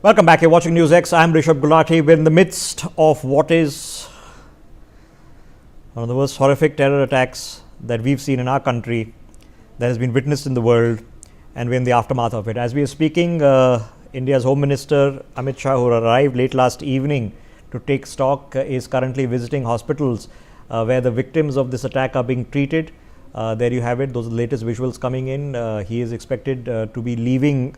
Welcome back. You're watching NewsX. I'm Rishabh Gulati. We're in the midst of what is one of the most horrific terror attacks that we've seen in our country, that has been witnessed in the world, and we're in the aftermath of it. As we are speaking, India's Home Minister Amit Shah, who arrived late last evening to take stock, is currently visiting hospitals where the victims of this attack are being treated. There you have it. Those are the latest visuals coming in. He is expected to be leaving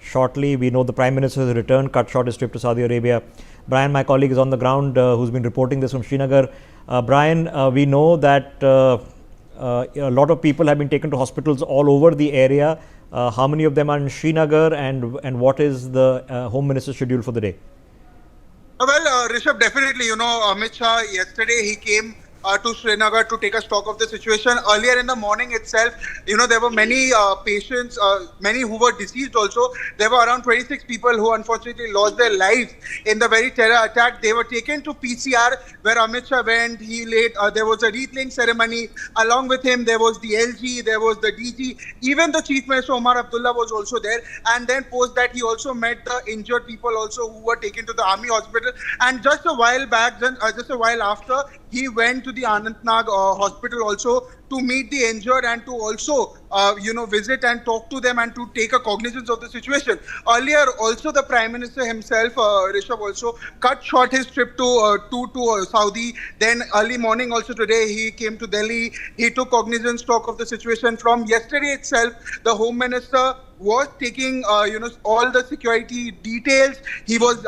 shortly. We know the Prime Minister has returned, cut short his trip to Saudi Arabia. Brian, my colleague, is on the ground, who's been reporting this from Srinagar. Brian, we know that a lot of people have been taken to hospitals all over the area. How many of them are in Srinagar, and what is the Home Minister's schedule for the day? Well, Rishabh, definitely, Amit Shah, yesterday he came to Srinagar to take a stock of the situation. Earlier in the morning itself, there were many patients, many who were deceased also. There were around 26 people who unfortunately lost their lives in the very terror attack. They were taken to PCR where Amit Shah went. There was a wreath-laying ceremony. Along with him, there was the LG, there was the DG. Even the Chief Minister Omar Abdullah was also there. And then post that, he also met the injured people also who were taken to the army hospital. And just a while back, just a while after, he went to the Anantnag hospital also to meet the injured and to also, visit and talk to them and to take a cognizance of the situation. Earlier, also the Prime Minister himself, Rishabh, also cut short his trip to Saudi. Then early morning also today, he came to Delhi. He took cognizance stock of the situation. From yesterday itself, the Home Minister was taking, all the security details. He was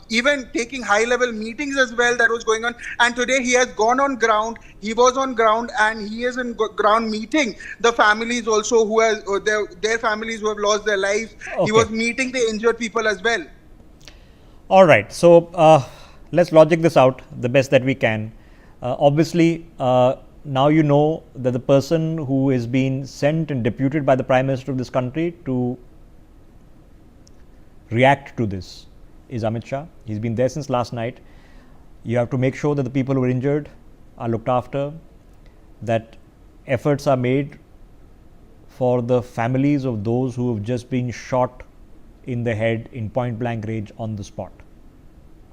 even taking high-level meetings as well that was going on. And today he has gone on ground. He was on ground and he is in ground meeting the families also who has their families who have lost their lives. Okay. He was meeting the injured people as well. All right. So let's logic this out the best that we can. Obviously, now you know that the person who is being sent and deputed by the Prime Minister of this country to react to this is Amit Shah. He's been there since last night. You have to make sure that the people who are injured are looked after, that efforts are made for the families of those who have just been shot in the head in point blank range on the spot.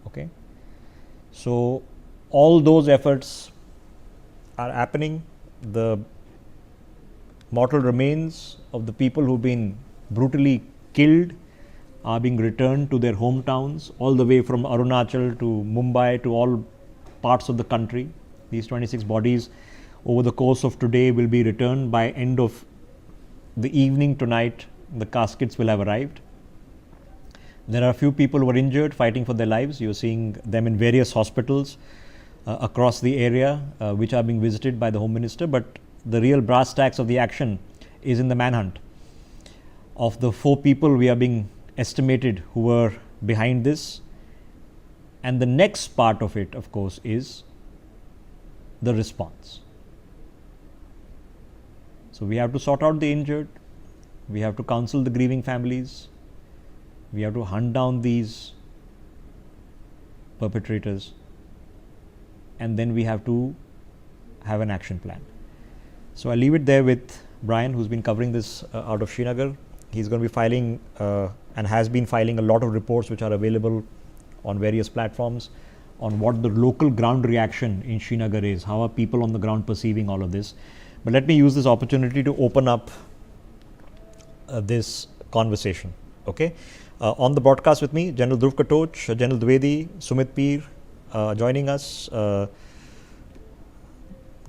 Okay. So all those efforts are happening. The mortal remains of the people who've been brutally killed are being returned to their hometowns, all the way from Arunachal to Mumbai to all parts of the country. These 26 bodies over the course of today will be returned. By end of the evening tonight, the caskets will have arrived. There are a few people who are injured, fighting for their lives. You're seeing them in various hospitals across the area, which are being visited by the Home Minister. But the real brass tacks of the action is in the manhunt. Of the 4 people we are being estimated who were behind this. And the next part of it, of course, is the response. So we have to sort out the injured. We have to counsel the grieving families. We have to hunt down these perpetrators. And then we have to have an action plan. So I'll leave it there with Brian, who's been covering this out of Srinagar. He's going to be filing and has been filing a lot of reports which are available on various platforms on what the local ground reaction in Srinagar is. How are people on the ground perceiving all of this? But let me use this opportunity to open up this conversation. Okay. On the broadcast with me, General Dhruv Katoch, General Dwivedi, Sumit Peer, joining us.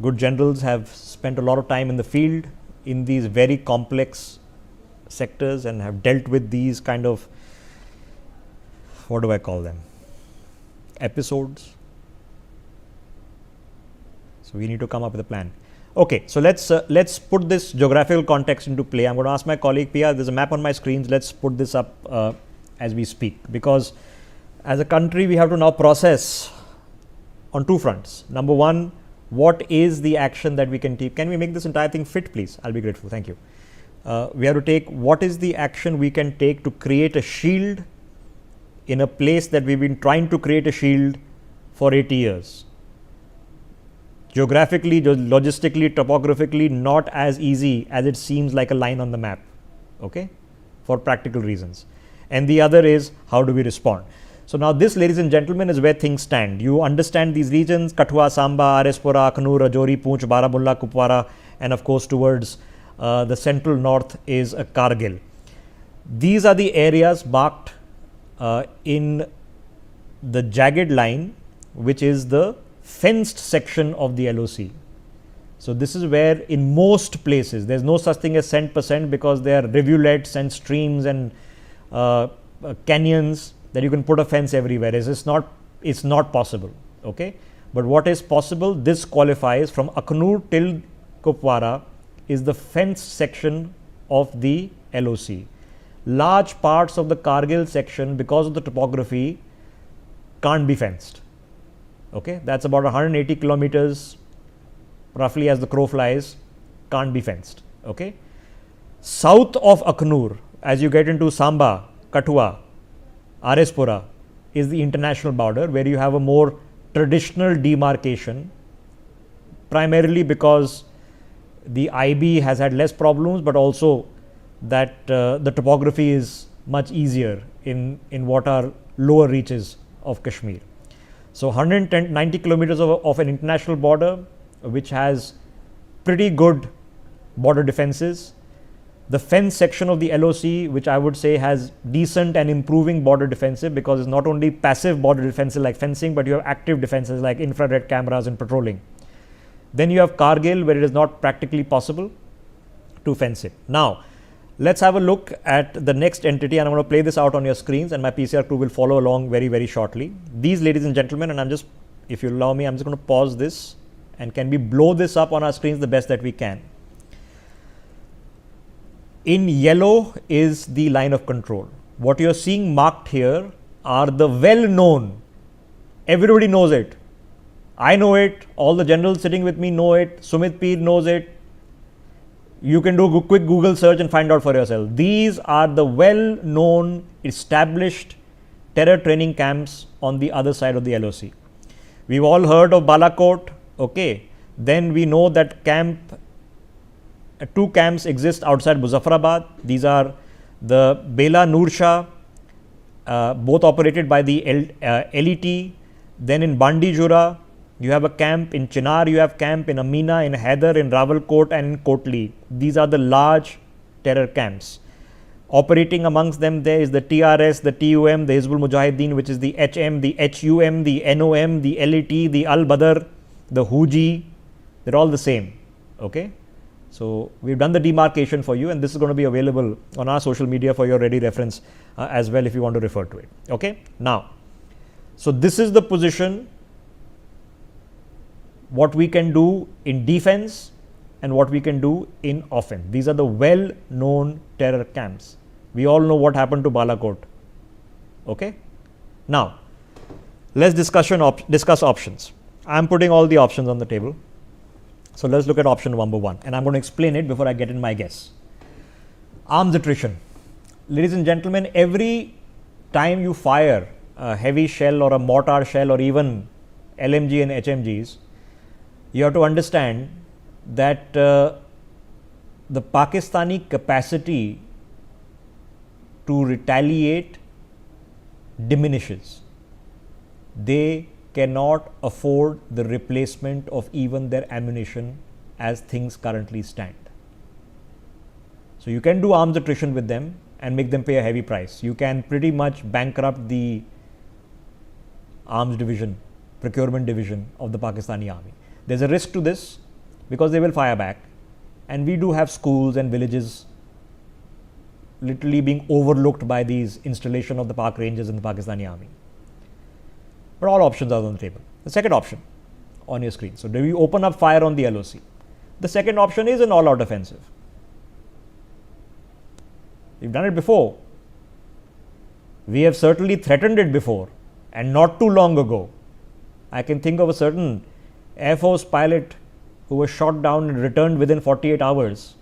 Good generals have spent a lot of time in the field in these very complex sectors and have dealt with these kind of, what do I call them, episodes. So we need to come up with a plan. Okay, so let's put this geographical context into play. I'm going to ask my colleague Pia. There's a map on my screens. Let's put this up as we speak, because as a country we have to now process on 2 fronts. Number one, what is the action that we can take? Can we make this entire thing fit, please? I'll be grateful. Thank you. We have to take what is the action we can take to create a shield in a place that we've been trying to create a shield for 80 years. Geographically, logistically, topographically, not as easy as it seems like a line on the map, okay, for practical reasons. and the other is how do we respond. So now this, ladies and gentlemen, is where things stand. You understand these regions: Kathua, Samba, Arispura, Akhnur, Rajouri, Poonch, Baramulla, Kupwara, and of course towards the central north is Kargil. These are the areas marked in the jagged line, which is the fenced section of the LOC. So this is where in most places there is no such thing as %, because there are rivulets and streams and canyons that you can put a fence everywhere. It's not possible. Okay, but what is possible, this qualifies from Akhnur till Kupwara is the fenced section of the LOC. Large parts of the Kargil section, because of the topography, can't be fenced. Okay, that's about 180 kilometers roughly as the crow flies, can't be fenced. Okay, south of Akhnur, as you get into Samba, Kathua, Arispura, is the international border, where you have a more traditional demarcation, primarily because the IB has had less problems, but also that the topography is much easier in what are lower reaches of Kashmir. So 190 kilometers of an international border, which has pretty good border defenses. The fence section of the LOC, which I would say has decent and improving border defensive, because it's not only passive border defensive like fencing, but you have active defenses like infrared cameras and patrolling. Then you have Kargil, where it is not practically possible to fence it. Now, let's have a look at the next entity, and I'm going to play this out on your screens, and my PCR crew will follow along very, very shortly. These, ladies and gentlemen, and I'm just, if you allow me, I'm just going to pause this, and can we blow this up on our screens the best that we can. In yellow is the line of control. What you're seeing marked here are the well-known, everybody knows it. I know it, all the generals sitting with me know it, Sumit Peer knows it. You can do a quick Google search and find out for yourself. These are the well-known, established terror training camps on the other side of the LOC. We've all heard of Balakot, okay. Then we know that two camps exist outside Muzaffarabad. These are the Bela Noor Shah, both operated by the LET. Then in Bandijura, you have a camp. In Chinar, you have camp. In Amina, in Haider, in Rawalkot, and in Kotli. These are the large terror camps. Operating amongst them, there is the TRS, the TUM, the Hizbul Mujahideen, which is the HM, the HUM, the NOM, the LET, the Al Badr, the Huji. They're all the same. Okay. So we've done the demarcation for you, and this is going to be available on our social media for your ready reference as well, if you want to refer to it. Okay. Now, so this is the position, what we can do in defense and what we can do in offense. These are the well-known terror camps. We all know what happened to Balakot. Okay. Now, let's discuss options. I'm putting all the options on the table. So let's look at option number 1, and I'm going to explain it before I get in my guess. Arms attrition. Ladies and gentlemen, every time you fire a heavy shell or a mortar shell or even LMG and HMGs, you have to understand that the Pakistani capacity to retaliate diminishes. They cannot afford the replacement of even their ammunition as things currently stand. So you can do arms attrition with them and make them pay a heavy price. You can pretty much bankrupt the arms division, procurement division of the Pakistani army. There's a risk to this because they will fire back, and we do have schools and villages literally being overlooked by these installation of the Pak Rangers in the Pakistani army. But all options are on the table. The second option on your screen. So do we open up fire on the LOC? The second option is an all-out offensive. We've done it before. We have certainly threatened it before, and not too long ago. I can think of a certain Air Force pilot who was shot down and returned within 48 hours.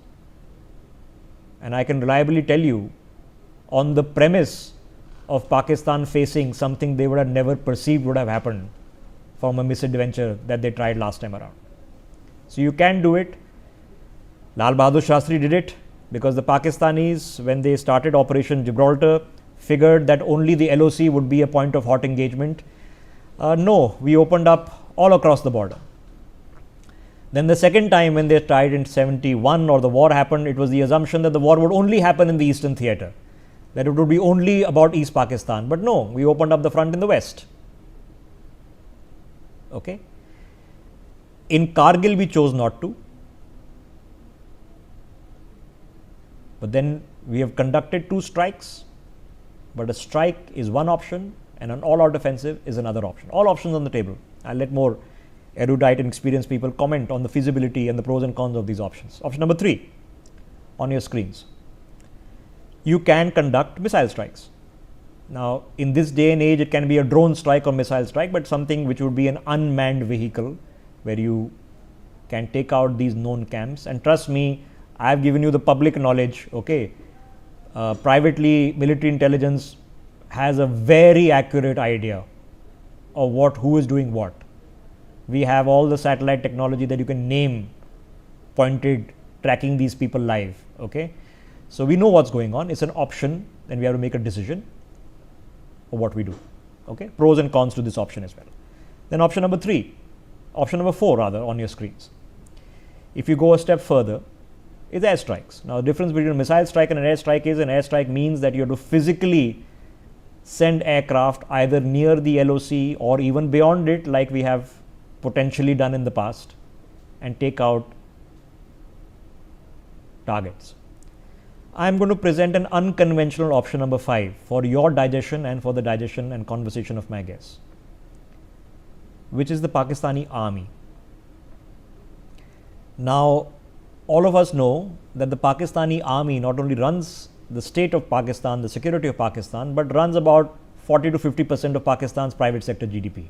And I can reliably tell you, on the premise of Pakistan facing something they would have never perceived would have happened from a misadventure that they tried last time around. So you can do it. Lal Bahadur Shastri did it because the Pakistanis, when they started Operation Gibraltar, figured that only the LOC would be a point of hot engagement. No, we opened up all across the border. Then the second time when they tried in 71 or the war happened, it was the assumption that the war would only happen in the eastern theatre, that it would be only about East Pakistan. But no, we opened up the front in the west. Okay. In Kargil, we chose not to. But then we have conducted 2 strikes. But a strike is one option and an all-out offensive is another option. All options on the table. I'll let more erudite and experienced people comment on the feasibility and the pros and cons of these options. Option number 3 on your screens. You can conduct missile strikes. Now, in this day and age, it can be a drone strike or missile strike, but something which would be an unmanned vehicle where you can take out these known camps. And trust me, I have given you the public knowledge. Okay, privately, military intelligence has a very accurate idea of who is doing what. We have all the satellite technology that you can name, pointed, tracking these people live. Okay, so we know what's going on. It's an option, and we have to make a decision of what we do. Okay, pros and cons to this option as well. Then option number 4 rather on your screens. If you go a step further, is airstrikes. Now, the difference between a missile strike and an airstrike is an airstrike means that you have to physically send aircraft either near the LOC or even beyond it, like we have potentially done in the past, and take out targets. I am going to present an unconventional option number 5 for your digestion and for the digestion and conversation of my guests, which is the Pakistani army. Now, all of us know that the Pakistani army not only runs the state of Pakistan, the security of Pakistan, but runs about 40 to 50% of Pakistan's private sector GDP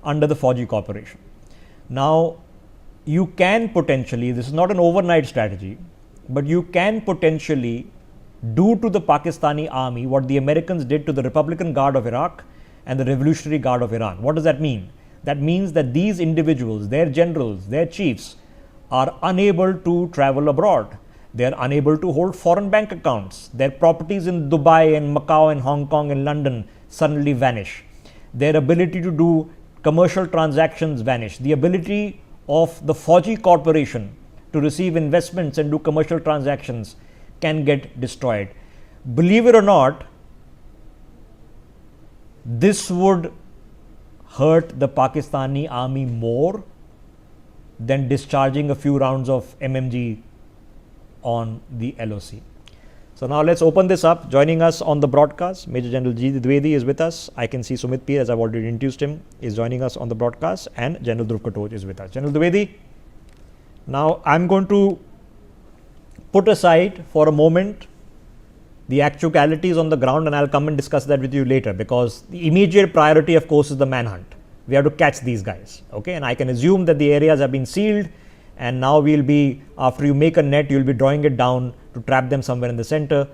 under the Fauji Corporation. Now, you can potentially, this is not an overnight strategy, but you can potentially do to the Pakistani army what the Americans did to the Republican Guard of Iraq and the Revolutionary Guard of Iran. What does that mean? That means that these individuals, their generals, their chiefs, are unable to travel abroad. They are unable to hold foreign bank accounts. Their properties in Dubai and Macau and Hong Kong and London suddenly vanish. Their ability to do commercial transactions vanish. The ability of the Fauji Corporation to receive investments and do commercial transactions can get destroyed. Believe it or not, this would hurt the Pakistani army more than discharging a few rounds of MMG on the LOC. So now let's open this up. Joining us on the broadcast, Major General G. Dwivedi is with us. I can see Sumit Peer, as I've already introduced him, is joining us on the broadcast, and General Dhruv Katoj is with us. General Dwivedi, now I'm going to put aside for a moment the actualities on the ground, and I'll come and discuss that with you later, because the immediate priority, of course, is the manhunt. We have to catch these guys. Okay, and I can assume that the areas have been sealed, and now we'll be, after you make a net, you'll be drawing it down to trap them somewhere in the center,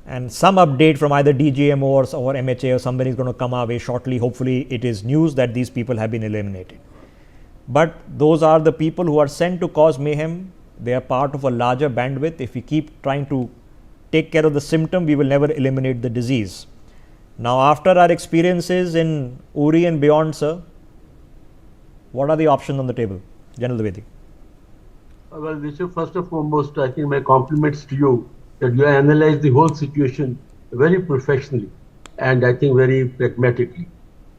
and some update from either DGMO or MHA or somebody is going to come our way shortly. Hopefully it is news that these people have been eliminated. But those are the people who are sent to cause mayhem. They are part of a larger bandwidth. If we keep trying to take care of the symptom, we will never eliminate the disease. Now, after our experiences in Uri and beyond, sir, what are the options on the table? General Dwivedi. Well, Vishnu, first and foremost, I think my compliments to you that you analyzed the whole situation very professionally and I think very pragmatically.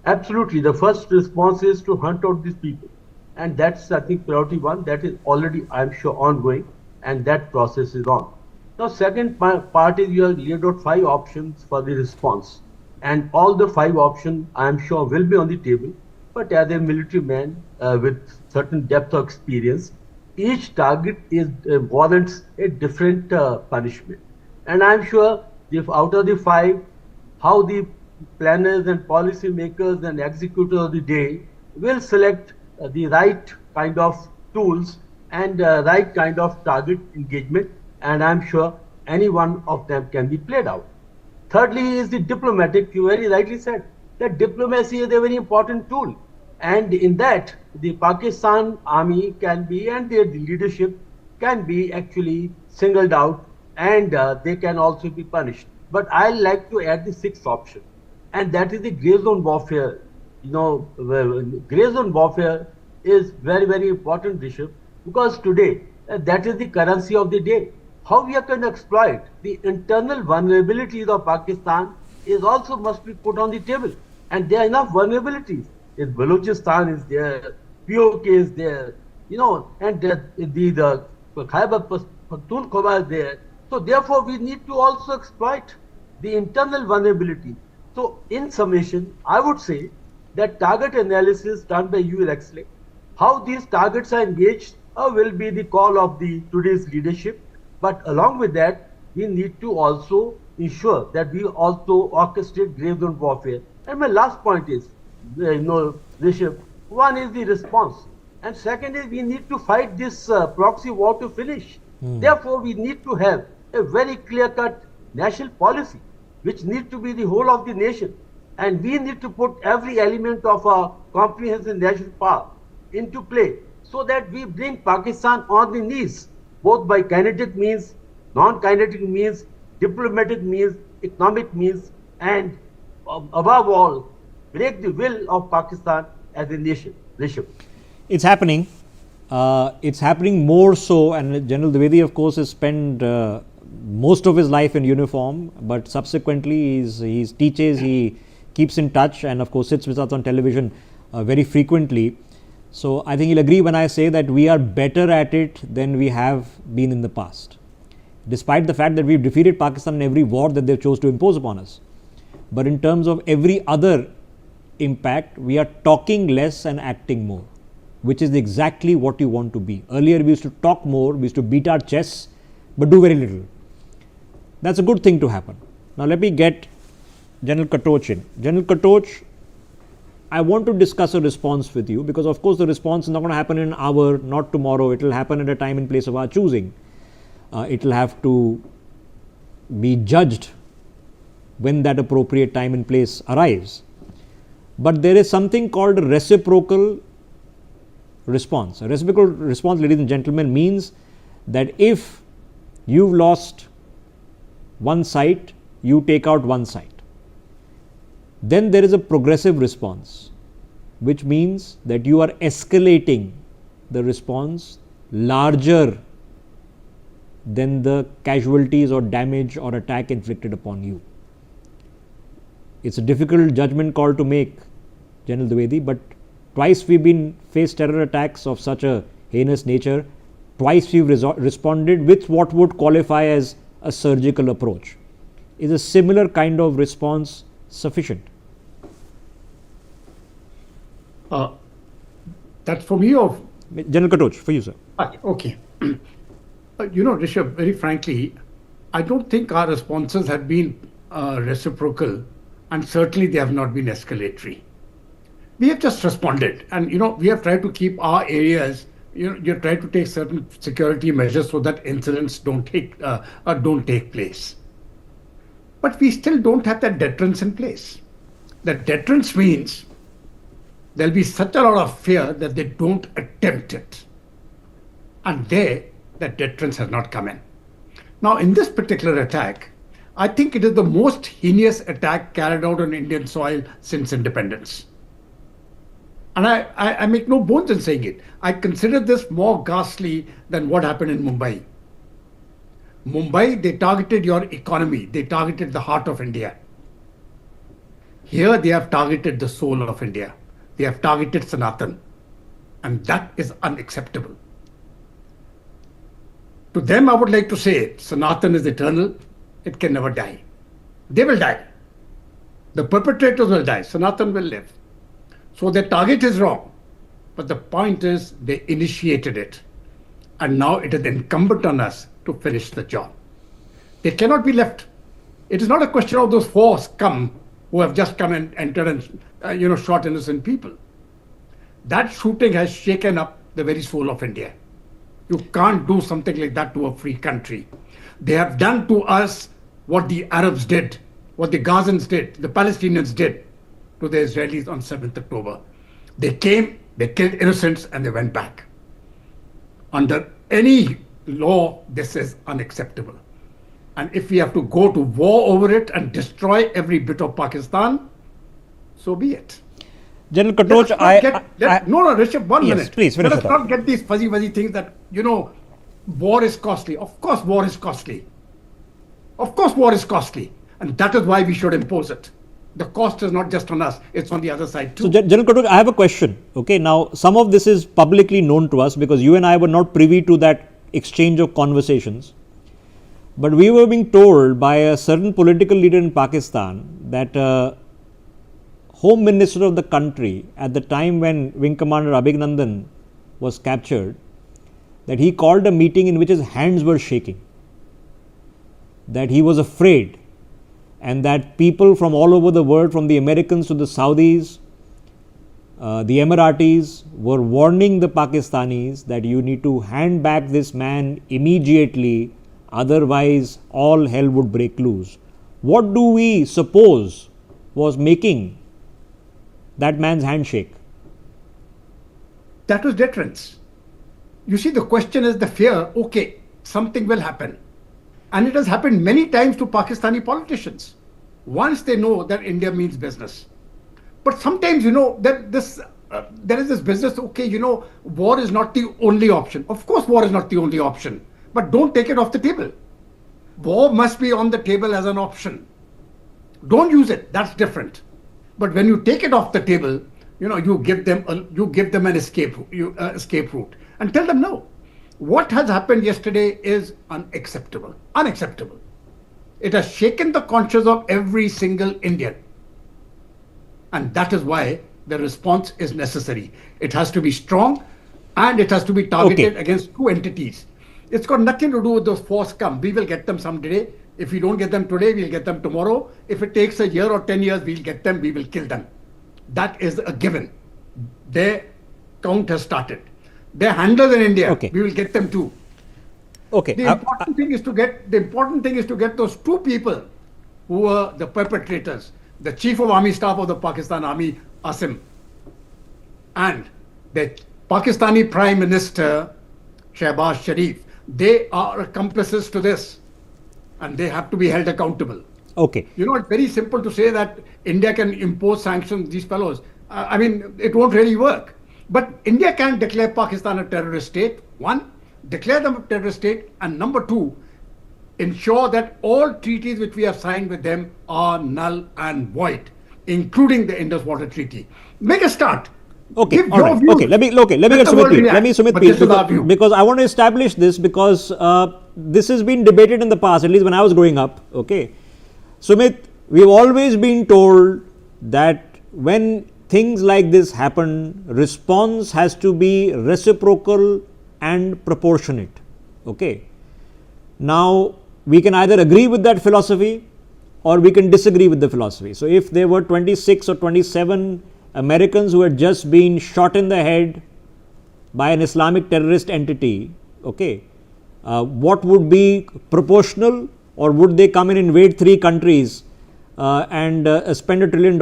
Absolutely, the first response is to hunt out these people, and that's, I think, priority 1. That is already, I'm sure, ongoing, and that process is on. Now, second part is you have laid out 5 options for the response, and all the 5 options, I'm sure, will be on the table. But as a military man with certain depth of experience, each target warrants a different punishment. And I'm sure if out of the 5, how the planners and policy makers and executors of the day will select the right kind of tools and right kind of target engagement, and I'm sure any one of them can be played out. Thirdly is the diplomatic. You very rightly said that diplomacy is a very important tool. And in that, the Pakistan army can be, and their leadership can be actually singled out, and they can also be punished. but I like to add the sixth option, and that is the gray zone warfare. Gray zone warfare is very, very important, Bishop, because today that is the currency of the day. How we are going to exploit the internal vulnerabilities of Pakistan is also must be put on the table, and there are enough vulnerabilities. Balochistan is there, POK is there, and the Khyber Pakhtunkhwa is there. So therefore, we need to also exploit the internal vulnerability. So in summation, I would say that target analysis done by you is excellent. How these targets are engaged will be the call of the today's leadership. But along with that, we need to also ensure that we also orchestrate grave zone warfare. And my last point is, Rishabh, one is the response. And second is we need to fight this proxy war to finish. Therefore, we need to have a very clear-cut national policy, which needs to be the whole of the nation. And we need to put every element of our comprehensive national power into play so that we bring Pakistan on the knees, both by kinetic means, non-kinetic means, diplomatic means, economic means, and above all, break the will of Pakistan as a nation. Rishabh. It's happening. It's happening more so, and General Dwivedi, of course, has spent most of his life in uniform, but subsequently he teaches, he keeps in touch, and of course sits with us on television very frequently. So I think he'll agree when I say that we are better at it than we have been in the past, despite the fact that we've defeated Pakistan in every war that they chose to impose upon us. But in terms of every other impact, we are talking less and acting more, which is exactly what you want to be. Earlier we used to talk more, we used to beat our chests, but do very little. That's a good thing to happen. Now let me get General Katoch in. General Katoch, I want to discuss a response with you, because of course the response is not going to happen in an hour, not tomorrow. It will happen at a time and place of our choosing. It will have to be judged when that appropriate time and place arrives. But there is something called a reciprocal response. A reciprocal response, ladies and gentlemen, means that if you've lost one site, you take out one site. Then there is a progressive response, which means that you are escalating the response larger than the casualties or damage or attack inflicted upon you. It's a difficult judgment call to make, General Dwivedi, but twice we've been faced terror attacks of such a heinous nature. Twice we've responded with what would qualify as a surgical approach. Is a similar kind of response sufficient? That's for me or? General Katoch, for you, sir. Okay. Rishabh, very frankly, I don't think our responses have been reciprocal, and certainly they have not been escalatory. We have just responded, and we have tried to keep our areas. You try to take certain security measures so that incidents don't take place. But we still don't have that deterrence in place. That deterrence means there'll be such a lot of fear that they don't attempt it, and that deterrence has not come in. Now, in this particular attack, I think it is the most heinous attack carried out on Indian soil since independence. And I make no bones in saying it. I consider this more ghastly than what happened in Mumbai. Mumbai, they targeted your economy. They targeted the heart of India. Here, they have targeted the soul of India. They have targeted Sanatan. And that is unacceptable. To them, I would like to say, Sanatan is eternal. It can never die. They will die. The perpetrators will die. Sanatan will live. So their target is wrong. But the point is, they initiated it. And now it is incumbent on us to finish the job. They cannot be left. It is not a question of those four scum who have just come and entered and shot innocent people. That shooting has shaken up the very soul of India. You can't do something like that to a free country. They have done to us what the Arabs did, what the Gazans did, the Palestinians did to the Israelis on 7th October. They came, they killed innocents, and they went back. Under any law, this is unacceptable. And if we have to go to war over it and destroy every bit of Pakistan, so be it. General Katoch, No, Rishabh, 1 yes, minute. please, finish Let us the thought. not get these fuzzy things that, war is costly. Of course, war is costly. Of course, war is costly. And that is why we should impose it. The cost is not just on us, it's on the other side too. So, General Katoch, I have a question. Okay, now some of this is publicly known to us because you and I were not privy to that exchange of conversations. But we were being told by a certain political leader in Pakistan that Home Minister of the country at the time when Wing Commander Abhinandan was captured, that he called a meeting in which his hands were shaking, that he was afraid, and that people from all over the world, from the Americans to the Saudis, the Emiratis, were warning the Pakistanis that you need to hand back this man immediately, otherwise all hell would break loose. What do we suppose was making that man's handshake? That was deterrence. You see, the question is the fear, okay, something will happen. And it has happened many times to Pakistani politicians. Once they know that India means business. But sometimes, that there is this business, okay, war is not the only option. Of course, war is not the only option. But don't take it off the table. War must be on the table as an option. Don't use it. That's different. But when you take it off the table, you give them an escape route and tell them no. What has happened yesterday is unacceptable. Unacceptable. It has shaken the conscience of every single Indian. And that is why the response is necessary. It has to be strong and it has to be targeted against two entities. It's got nothing to do with those force come. We will get them someday. If we don't get them today, we'll get them tomorrow. If it takes a year or 10 years, we'll get them, we will kill them. That is a given. Their count has started. They're handlers in India. We will get them too. The important thing is to get those two people who were the perpetrators, the Chief of Army Staff of the Pakistan Army, Asim, and the Pakistani Prime Minister, Shehbaz Sharif. They are accomplices to this. And they have to be held accountable. It's very simple to say that India can impose sanctions on these fellows. It won't really work. But India can declare Pakistan a terrorist state. One, declare them a terrorist state. And number two, ensure that all treaties which we have signed with them are null and void, including the Indus Water Treaty. Make a start. Let me get Sumit please, because I want to establish this because this has been debated in the past, at least when I was growing up. Sumit, we've always been told that when things like this happen, response has to be reciprocal and proportionate. Now, we can either agree with that philosophy or we can disagree with the philosophy. So, if there were 26 or 27 Americans who had just been shot in the head by an Islamic terrorist entity, what would be proportional, or would they come and invade 3 countries and spend $1 trillion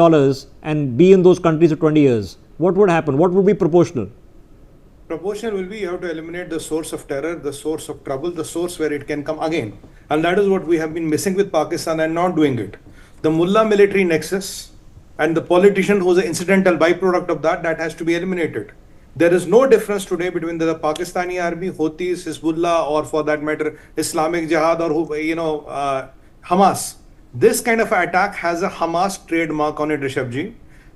and be in those countries for 20 years? What would happen? What would be proportional? Proportional will be you have to eliminate the source of terror, the source of trouble, the source where it can come again. And that is what we have been missing with Pakistan and not doing it. The mullah military nexus and the politician who is an incidental byproduct of that has to be eliminated. There is no difference today between the Pakistani army, Houthis, Hezbollah, or for that matter, Islamic Jihad or Hamas. This kind of attack has a Hamas trademark on it, Rishabh.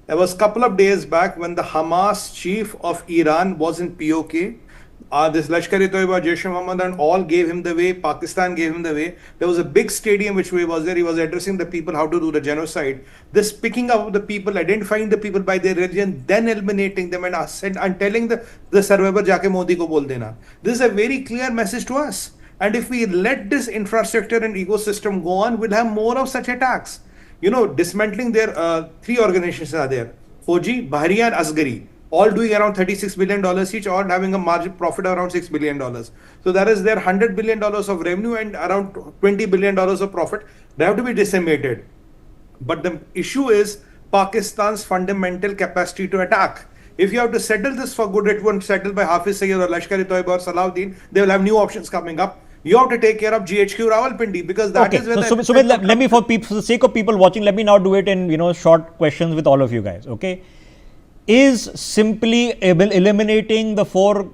There was a couple of days back when the Hamas chief of Iran was in POK. This Lashkar-e-Toiba, Jaish-e-Mohammed and all gave him the way. Pakistan gave him the way. There was a big stadium which he was there. He was addressing the people how to do the genocide. This picking up the people, identifying the people by their religion, then eliminating them and telling the survivor, Jaake Modi ko bol dena. This is a very clear message to us. And if we let this infrastructure and ecosystem go on, we'll have more of such attacks. Dismantling their 3 organizations are there. Fauji, Bahriya and Asgari. All doing around $36 billion each, all having a margin profit around $6 billion. So that is their $100 billion of revenue and around $20 billion of profit. They have to be decimated. But the issue is Pakistan's fundamental capacity to attack. If you have to settle this for good, it won't settle by Hafiz Sayyid or Lashkar-e-Toiba or Salahuddin. They will have new options coming up. You have to take care of GHQ Rawalpindi because that Okay, is where so the Sumit, let me, for the sake of people watching, let me now do it in short questions with all of you guys. Okay, is simply eliminating the four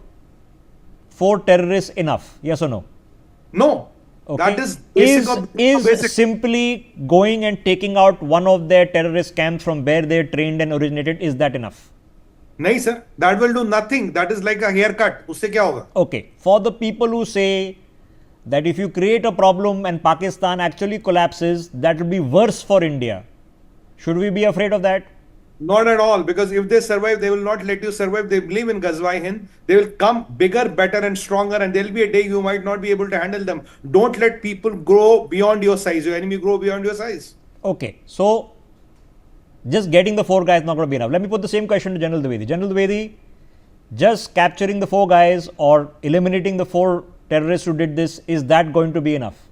terrorists enough? Yes or no? No. Okay. That is basic Simply going and taking out one of their terrorist camps from where they trained and originated, is that enough? No, sir. That will do nothing. That is like a haircut. Usse kya hoga? Okay. For the people who say that if you create a problem and Pakistan actually collapses, that will be worse for India, should we be afraid of that? Not at all, because if they survive, they will not let you survive. They believe in Ghazwa Hind. They will come bigger, better and stronger, and there will be a day you might not be able to handle them. Don't let people grow beyond your size. Your enemy grow beyond your size. Okay, so just getting the four guys not going to be enough. Let me put the same question to General Dwivedi. General Dwivedi, just capturing the four guys or eliminating the four terrorists who did this, is that going to be enough?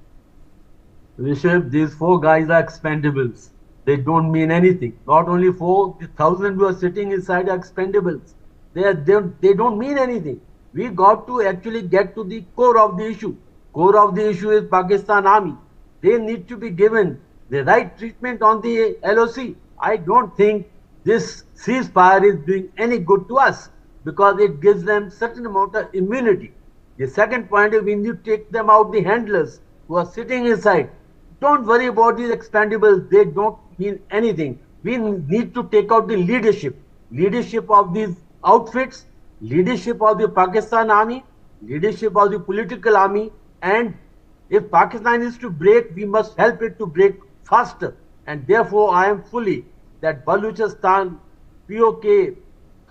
Rishabh, these four guys are expendables. They don't mean anything. Not only 4,000 who are sitting inside are expendables. They don't mean anything. We got to actually get to the core of the issue. Core of the issue is Pakistan Army. They need to be given the right treatment on the LOC. I don't think this ceasefire is doing any good to us because it gives them certain amount of immunity. The second point is we need to take them out, the handlers who are sitting inside. Don't worry about these expendables. They don't mean anything. We need to take out the leadership of these outfits, leadership of the Pakistan Army, leadership of the political army. And if Pakistan is to break, we must help it to break faster. And therefore, I am fully that Baluchistan, POK,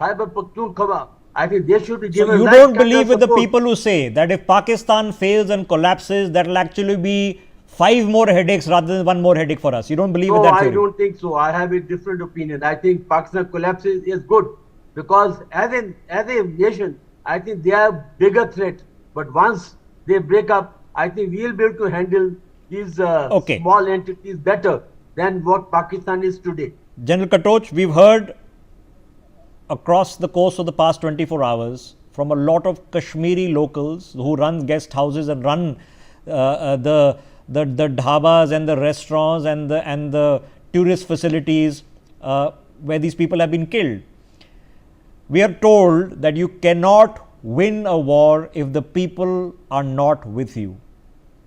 Khyber Pakhtunkhwa, I think they should be given. So you don't believe with the people who say that if Pakistan fails and collapses, that will actually be 5 more headaches rather than 1 more headache for us. You don't believe with that theory? No, I don't think so. I have a different opinion. I think Pakistan collapses is good because as a nation, I think they are bigger threat. But once they break up, I think we will be able to handle these small entities better than what Pakistan is today. General Katoch, we've heard across the course of the past 24 hours from a lot of Kashmiri locals who run guest houses and run the dhabas and the restaurants and the tourist facilities where these people have been killed. We are told that you cannot win a war if the people are not with you.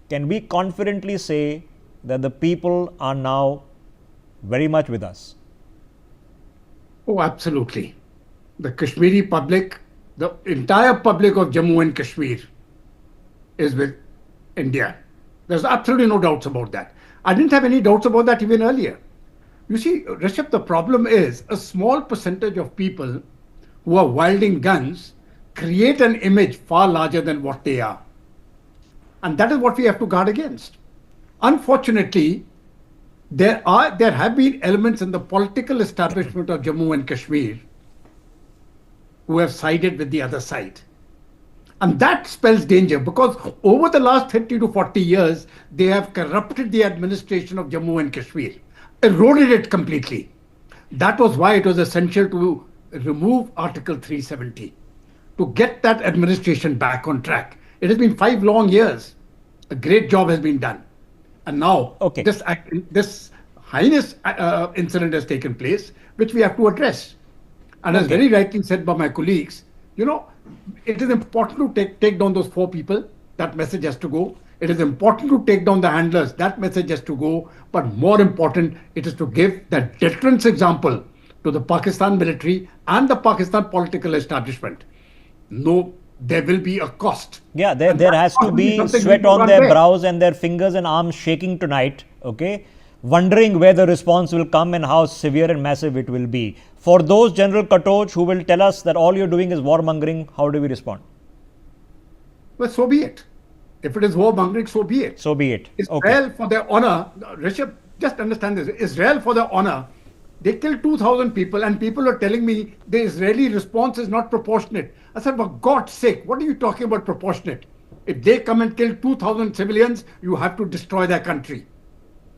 Can we confidently say that the people are now very much with us? Oh, absolutely. The Kashmiri public, the entire public of Jammu and Kashmir is with India. There's absolutely no doubts about that. I didn't have any doubts about that even earlier. You see, Rishabh, the problem is a small percentage of people who are wielding guns create an image far larger than what they are. And that is what we have to guard against. Unfortunately, there have been elements in the political establishment of Jammu and Kashmir who have sided with the other side. And that spells danger because over the last 30 to 40 years, they have corrupted the administration of Jammu and Kashmir, eroded it completely. That was why it was essential to remove Article 370, to get that administration back on track. It has been 5 long years. A great job has been done. And now this heinous incident has taken place, which we have to address. And as very rightly said by my colleagues, it is important to take down those 4 people. That message has to go. It is important to take down the handlers. That message has to go. But more important, it is to give that deterrence example to the Pakistan military and the Pakistan political establishment. No, there will be a cost. Yeah, there has to be sweat on their brows and their fingers and arms shaking tonight, wondering where the response will come and how severe and massive it will be. For those, General Katoch, who will tell us that all you're doing is warmongering, how do we respond? Well, so be it. If it is warmongering, so be it. So be it. Israel, for their honor, Rishabh, just understand this. Israel, for their honor, they killed 2,000 people, and people are telling me the Israeli response is not proportionate. I said, for God's sake, what are you talking about proportionate? If they come and kill 2,000 civilians, you have to destroy their country.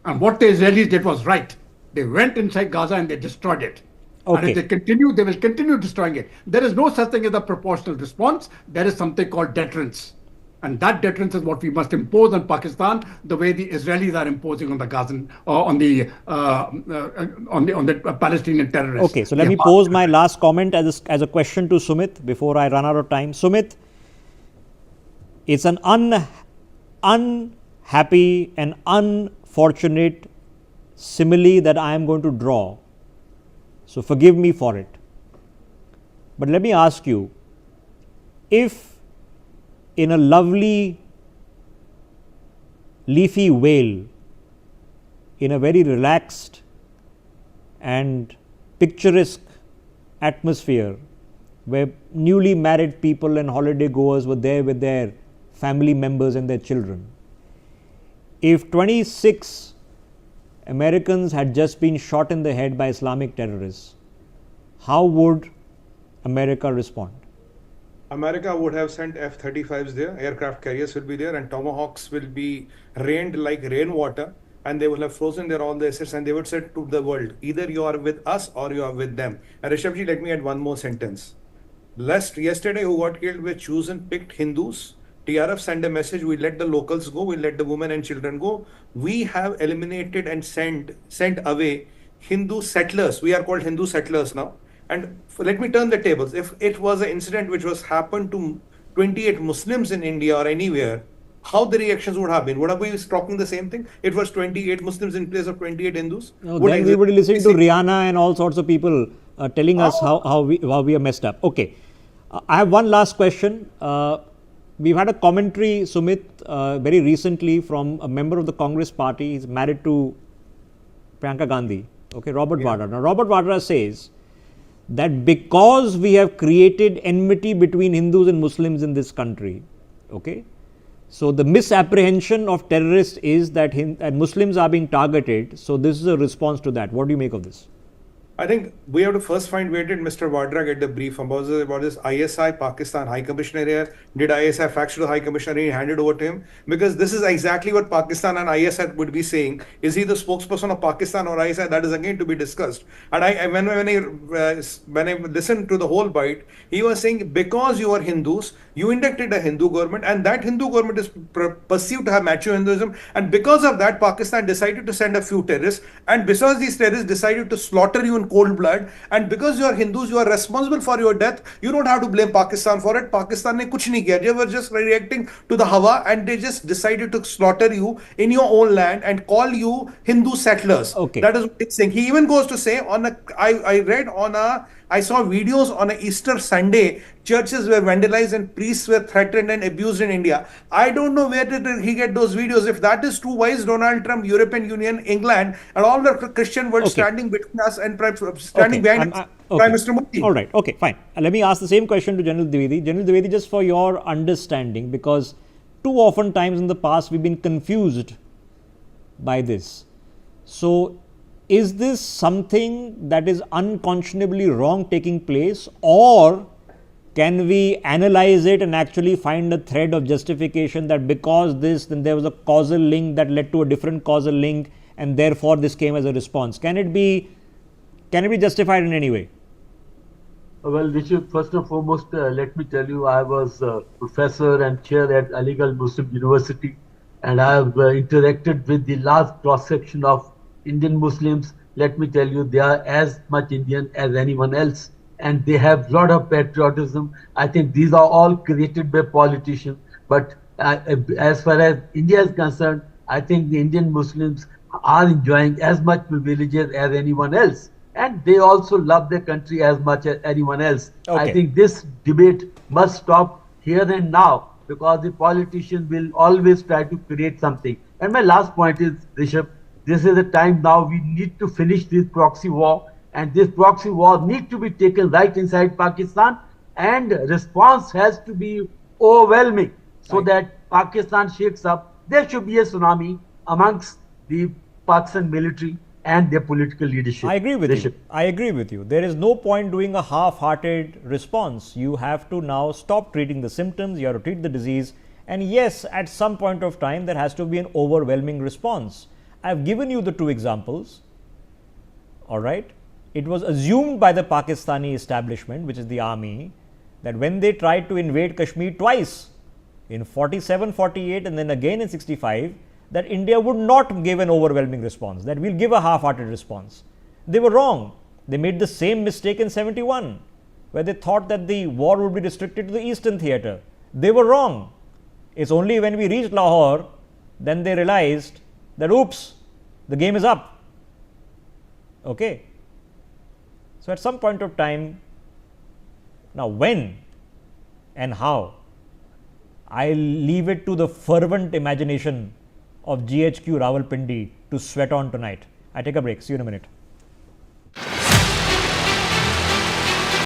And what the Israelis did was right. They went inside Gaza and they destroyed it. And if they continue, they will continue destroying it. There is no such thing as a proportional response. There is something called deterrence. And that deterrence is what we must impose on Pakistan, the way the Israelis are imposing on the Gazan, on the Palestinian terrorists. Okay, so let me pose my last comment as a question to Sumit before I run out of time. Sumit, it's an unhappy and unfortunate simile that I am going to draw. So forgive me for it. But let me ask you, if in a lovely leafy vale, in a very relaxed and picturesque atmosphere, where newly married people and holiday goers were there with their family members and their children, if 26 Americans had just been shot in the head by Islamic terrorists, how would America respond? America would have sent F-35s there, aircraft carriers will be there, and Tomahawks will be rained like rainwater, and they will have frozen their all the assets, and they would say to the world, either you are with us or you are with them. And Rishabhji, let me add one more sentence. Yesterday, who got killed were chosen, picked Hindus. TRF sent a message, we let the locals go, we let the women and children go. We have eliminated and sent away Hindu settlers. We are called Hindu settlers now. And let me turn the tables. If it was an incident which was happened to 28 Muslims in India or anywhere, how the reactions would have been? Would have been talking the same thing? It was 28 Muslims in place of 28 Hindus. No, then we would be listening to Rihanna and all sorts of people telling us how we are messed up. Okay, I have one last question. We've had a commentary, Sumit, very recently from a member of the Congress party. He's married to Priyanka Gandhi. Okay, Robert Vadra. Now, Robert Vadra says that because we have created enmity between Hindus and Muslims in this country, okay, so the misapprehension of terrorists is that Muslims are being targeted. So this is a response to that. What do you make of this? I think we have to first find where did Mr. Vadra get the brief about this ISI Pakistan High Commissioner here. Did ISI fax to the High Commissioner and he handed over to him? Because this is exactly what Pakistan and ISI would be saying. Is he the spokesperson of Pakistan or ISI? That is again to be discussed. And when I listened to the whole bite, he was saying because you are Hindus, you inducted a Hindu government, and that Hindu government is perceived to have macho Hinduism, and because of that, Pakistan decided to send a few terrorists, and because these terrorists decided to slaughter you in cold blood, and because you are Hindus, you are responsible for your death. You don't have to blame Pakistan for it. Pakistan ne kuch nahi kiya. They were just reacting to the hawa, and they just decided to slaughter you in your own land and call you Hindu settlers. Okay. That is what he's saying. He even goes to say I saw videos on a Easter Sunday, churches were vandalized and priests were threatened and abused in India. I don't know where did he get those videos. If that is true, why is Donald Trump, European Union, England, and all the Christian world standing between us and standing behind Prime Minister Modi? All right, okay, fine. Let me ask the same question to General Dwivedi. General Dwivedi, just for your understanding, because too often times in the past we've been confused by this. So, is this something that is unconscionably wrong taking place, or can we analyze it and actually find a thread of justification that because this, then there was a causal link that led to a different causal link, and therefore this came as a response? Can it be justified in any way? Well, Rishabh, first and foremost, let me tell you, I was a professor and chair at Aligarh Muslim University, and I have interacted with the large cross-section of Indian Muslims. Let me tell you, they are as much Indian as anyone else, and they have a lot of patriotism. I think these are all created by politicians. But as far as India is concerned, I think the Indian Muslims are enjoying as much privileges as anyone else, and they also love their country as much as anyone else. Okay. I think this debate must stop here and now, because the politicians will always try to create something. And my last point is, Rishabh, this is the time now we need to finish this proxy war, and this proxy war needs to be taken right inside Pakistan, and response has to be overwhelming so that Pakistan shakes up. There should be a tsunami amongst the Pakistan military and their political leadership. I agree with you. I agree with you. There is no point doing a half-hearted response. You have to now stop treating the symptoms, you have to treat the disease, and yes, at some point of time there has to be an overwhelming response. I've given you the two examples, all right. It was assumed by the Pakistani establishment, which is the army, that when they tried to invade Kashmir twice, in 47, 48 and then again in 65 that India would not give an overwhelming response, that we'll give a half-hearted response. They were wrong. They made the same mistake in 71, where they thought that the war would be restricted to the eastern theatre. They were wrong. It's only when we reached Lahore, then they realized that, oops, the game is up. Okay. So at some point of time, now when and how, I leave it to the fervent imagination of GHQ Rawalpindi to sweat on tonight. I take a break. See you in a minute.